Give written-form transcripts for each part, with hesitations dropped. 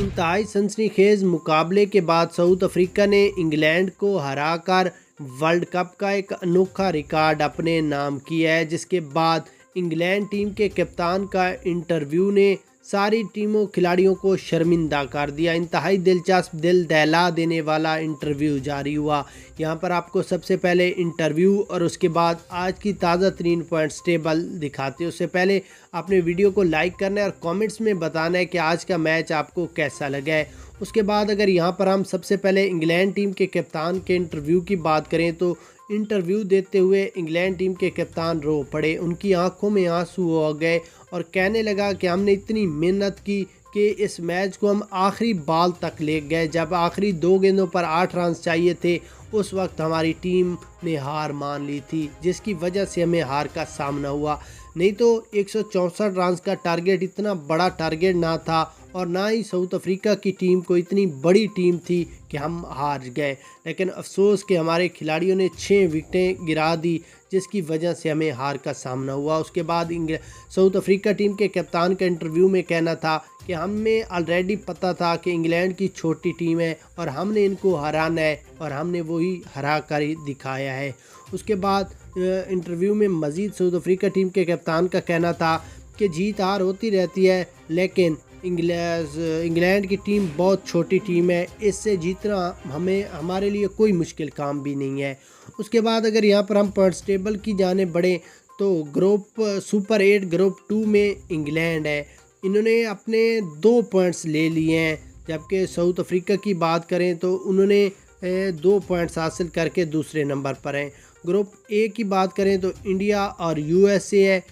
इंतहाई सनसनीखेज मुकाबले के बाद साउथ अफ्रीका ने इंग्लैंड को हराकर वर्ल्ड कप का एक अनोखा रिकॉर्ड अपने नाम किया है, जिसके बाद इंग्लैंड टीम के कप्तान का इंटरव्यू ने सारी टीमों खिलाड़ियों को शर्मिंदा कर दिया। इंतहाई दिलचस्प, दिल दहला देने वाला इंटरव्यू जारी हुआ। यहाँ पर आपको सबसे पहले इंटरव्यू और उसके बाद आज की ताज़ा तरीन पॉइंट्स टेबल दिखाते हैं। उससे पहले आपने वीडियो को लाइक करना है और कमेंट्स में बताना है कि आज का मैच आपको कैसा लगा है। उसके बाद अगर यहाँ पर हम सबसे पहले इंग्लैंड टीम के कप्तान के इंटरव्यू की बात करें तो इंटरव्यू देते हुए इंग्लैंड टीम के कप्तान रो पड़े। उनकी आंखों में आंसू आ गए और कहने लगा कि हमने इतनी मेहनत की कि इस मैच को हम आखिरी बॉल तक ले गए। जब आखिरी 2 गेंदों पर 8 रन चाहिए थे उस वक्त हमारी टीम ने हार मान ली थी, जिसकी वजह से हमें हार का सामना हुआ। नहीं तो 164 रन का टारगेट इतना बड़ा टारगेट ना था और ना ही साउथ अफ्रीका की टीम को इतनी बड़ी टीम थी कि हम हार गए। लेकिन अफसोस कि हमारे खिलाड़ियों ने 6 विकेटें गिरा दी, जिसकी वजह से हमें हार का सामना हुआ। उसके बाद साउथ अफ्रीका टीम के कप्तान का इंटरव्यू में कहना था कि हमें ऑलरेडी पता था कि इंग्लैंड की छोटी टीम है और हमने इनको हराना है और हमने वही हरा कर दिखाया है। उसके बाद इंटरव्यू में मज़ीद साउथ अफ्रीका टीम के कप्तान का कहना था कि जीत हार होती रहती है, लेकिन इंग्लैंड की टीम बहुत छोटी टीम है, इससे जीतना हमारे लिए कोई मुश्किल काम भी नहीं है। उसके बाद अगर यहाँ पर हम पॉइंट्स टेबल की जाने बढ़ें तो ग्रुप सुपर 8 ग्रुप 2 में इंग्लैंड है, इन्होंने अपने 2 पॉइंट्स ले लिए हैं। जबकि साउथ अफ्रीका की बात करें तो उन्होंने 2 पॉइंट्स हासिल करके दूसरे नंबर पर हैं। ग्रुप ए की बात करें तो इंडिया और यूएसए है।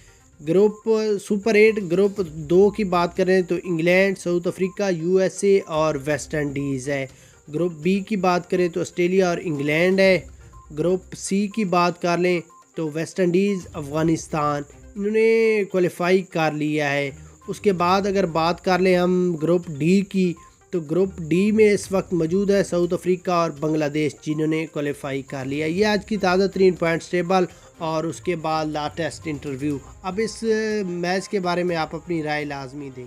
ग्रुप सुपर 8 ग्रुप 2 की बात करें तो इंग्लैंड, साउथ अफ्रीका, यूएसए और वेस्ट इंडीज़ है। ग्रुप बी की बात करें तो ऑस्ट्रेलिया और इंग्लैंड है। ग्रुप सी की बात कर लें तो वेस्ट इंडीज़, अफ़गानिस्तान, इन्होंने क्वालिफाई कर लिया है। उसके बाद अगर बात कर लें हम ग्रुप डी की तो ग्रुप डी में इस वक्त मौजूद है साउथ अफ्रीका और बांग्लादेश, जिन्होंने क्वालिफाई कर लिया। ये आज की ताज़ा तरीन पॉइंट्स टेबल और उसके बाद लास्ट टेस्ट इंटरव्यू। अब इस मैच के बारे में आप अपनी राय लाजमी दें।